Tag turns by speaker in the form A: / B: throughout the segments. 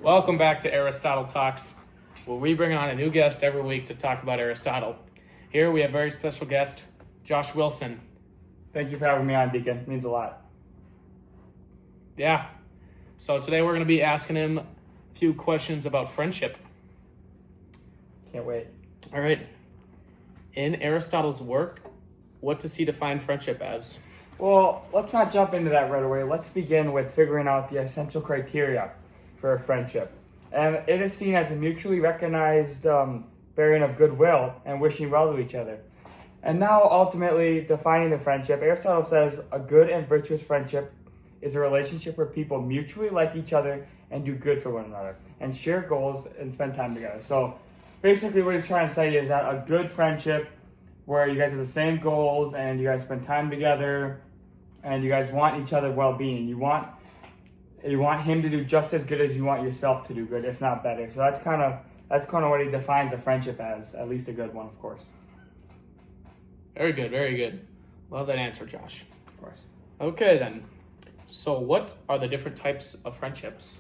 A: Welcome back to Aristotle Talks, where we bring on a new guest every week to talk about Aristotle. Here we have a very special guest, Josh Wilson.
B: Thank you for having me on, Deacon. It means a lot.
A: Yeah. So today we're going to be asking him a few questions about friendship.
B: Can't wait.
A: All right. In Aristotle's work, what does he define friendship as?
B: Well, let's not jump into that right away. Let's begin with figuring out the essential criteria for a friendship. And it is seen as a mutually recognized bearing of goodwill and wishing well to each other. And now, ultimately, defining the friendship, Aristotle says a good and virtuous friendship is a relationship where people mutually like each other and do good for one another and share goals and spend time together. So basically what he's trying to say is that a good friendship where you guys have the same goals and you guys spend time together and you guys want each other well-being. You want him to do just as good as you want yourself to do good, if not better. So that's kind of what he defines a friendship as, at least a good one, of course.
A: Very good, very good. Love that answer, Josh.
B: Of course.
A: Okay, then. So what are the different types of friendships?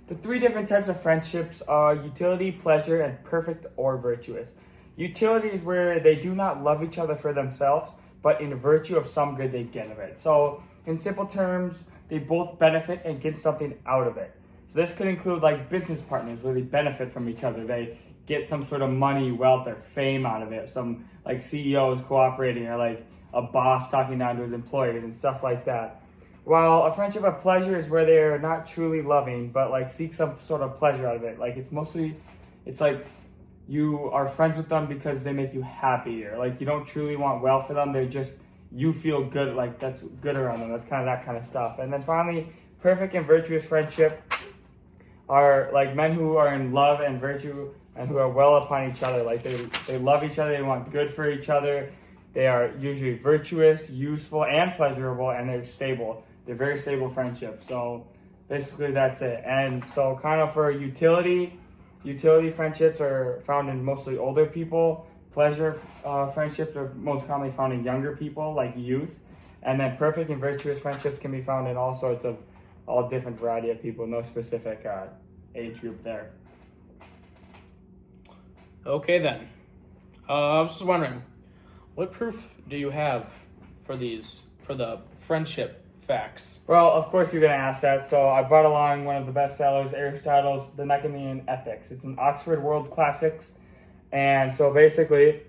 B: The three different types of friendships are utility, pleasure, and perfect or virtuous. Utility is where they do not love each other for themselves, but in virtue of some good they get of it. So in simple terms, they both benefit and get something out of it. So this could include like business partners where they benefit from each other. They get some sort of money, wealth, or fame out of it. Some like CEOs cooperating or like a boss talking down to his employees and stuff like that. While a friendship of pleasure is where they are not truly loving, but like seek some sort of pleasure out of it. Like it's like you are friends with them because they make you happy, or like you don't truly want well for them. They're just, you feel good, like that's good around them. That's kind of that kind of stuff. And then finally, perfect and virtuous friendship are like men who are in love and virtue and who are well upon each other. Like they love each other, they want good for each other. They are usually virtuous, useful, and pleasurable, and they're stable. They're very stable friendships. So basically that's it. And so kind of for utility friendships are found in mostly older people. Pleasure friendships are most commonly found in younger people, like youth. And then perfect and virtuous friendships can be found in all sorts of, all different variety of people, no specific age group there.
A: Okay, then. I was just wondering, what proof do you have for the friendship facts?
B: Well, of course you're going to ask that, so I brought along one of the bestsellers, Aristotle's The Nicomachean Ethics. It's an Oxford World Classics, and so basically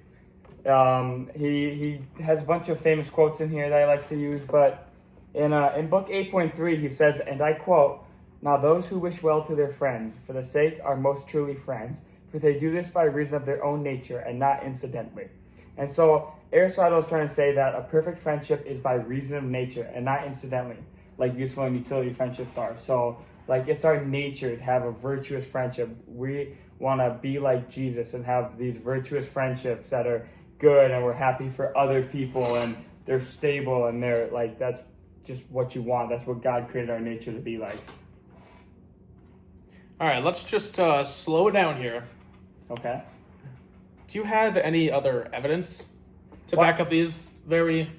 B: he has a bunch of famous quotes in here that he likes to use, but in book 8.3 he says, and I quote, "Now those who wish well to their friends for the sake are most truly friends, for they do this by reason of their own nature and not incidentally." And so Aristotle is trying to say that a perfect friendship is by reason of nature and not incidentally, like useful and utility friendships are. So like it's our nature to have a virtuous friendship. We want to be like Jesus and have these virtuous friendships that are good and we're happy for other people and they're stable and they're like, that's just what you want. That's what God created our nature to be like.
A: All right, let's just slow it down here.
B: Okay.
A: Do you have any other evidence to back up these very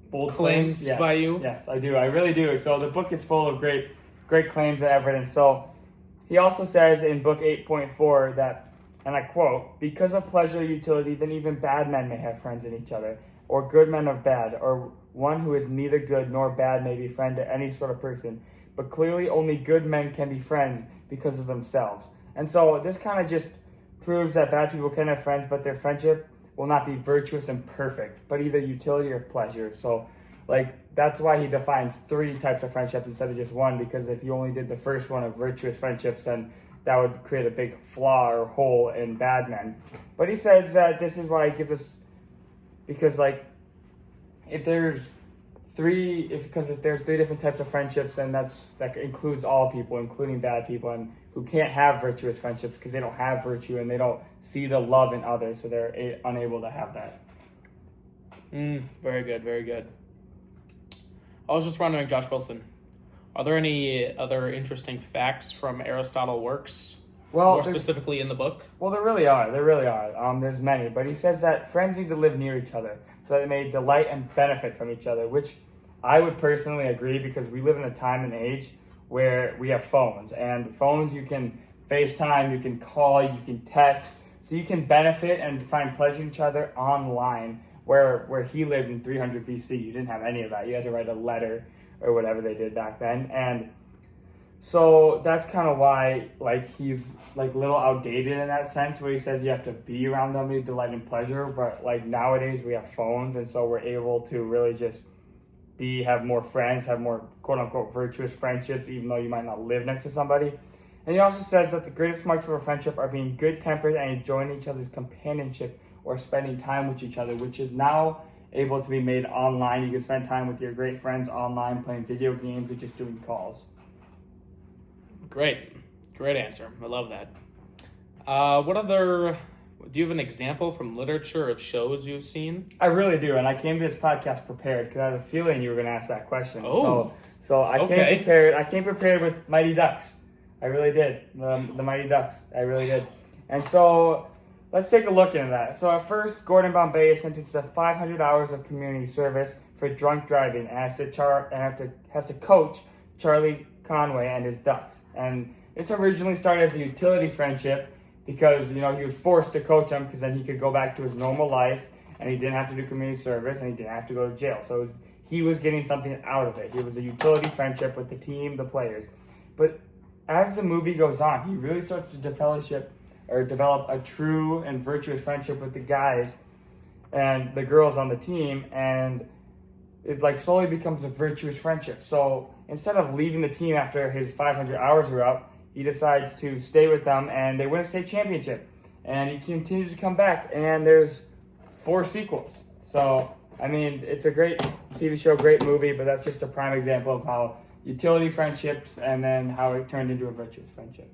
B: bold
A: claims
B: yes.
A: by you?
B: Yes, I do. I really do. So the book is full of great claims and evidence. So he also says in book 8.4 that, and I quote, "Because of pleasure or utility, then even bad men may have friends in each other, or good men of bad, or one who is neither good nor bad may be friend to any sort of person. But clearly only good men can be friends because of themselves." And so this kind of just proves that bad people can have friends, but their friendship will not be virtuous and perfect, but either utility or pleasure. So like that's why he defines three types of friendships instead of just one, because if you only did the first one of virtuous friendships, then that would create a big flaw or hole in bad men. But he says that this is why he gives us, because like if there's three different types of friendships, and that includes all people, including bad people, and who can't have virtuous friendships because they don't have virtue and they don't see the love in others, so they're unable to have that.
A: Very good, very good. I was just wondering, Josh Wilson, are there any other interesting facts from Aristotle works?
B: Well,
A: more specifically in the book?
B: Well, there really are. There's many, but he says that friends need to live near each other so that they may delight and benefit from each other, which I would personally agree, because we live in a time and age where we have phones, and phones you can FaceTime, you can call, you can text, so you can benefit and find pleasure in each other online. Where he lived in 300 BC, you didn't have any of that. You had to write a letter or whatever they did back then, and so that's kind of why like he's like a little outdated in that sense, where he says you have to be around them to delight and pleasure. But like nowadays we have phones, and so we're able to really just have more friends, have more quote unquote virtuous friendships, even though you might not live next to somebody. And he also says that the greatest marks of a friendship are being good tempered and enjoying each other's companionship or spending time with each other, which is now able to be made online. You can spend time with your great friends online, playing video games or just doing calls.
A: Great answer. I love that. Do you have an example from literature of shows you've seen?
B: I really do, and I came to this podcast prepared because I had a feeling you were going to ask that question.
A: Oh,
B: so I
A: okay.
B: came prepared. I came prepared with Mighty Ducks. I really did. The Mighty Ducks. I really did. And so let's take a look into that. So at first, Gordon Bombay is sentenced to 500 hours of community service for drunk driving and has to coach Charlie Conway and his Ducks. And this originally started as a utility friendship because, he was forced to coach him because then he could go back to his normal life and he didn't have to do community service and he didn't have to go to jail. So he was getting something out of it. It was a utility friendship with the team, the players. But as the movie goes on, he really starts to develop a true and virtuous friendship with the guys and the girls on the team, and it like slowly becomes a virtuous friendship. So instead of leaving the team after his 500 hours are up, he decides to stay with them, and they win a state championship. And he continues to come back, and there's 4 sequels. So, I mean, it's a great TV show, great movie, but that's just a prime example of how utility friendships and then how it turned into a virtuous friendship.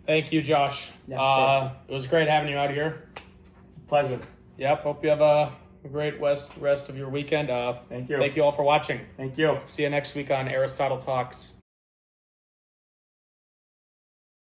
A: Thank you, Josh.
B: Yes, of course.
A: It was great having you out here.
B: It's a pleasure.
A: Yep, hope you have a great rest of your weekend.
B: Thank you.
A: Thank you all for watching.
B: Thank you.
A: See you next week on Aristotle Talks.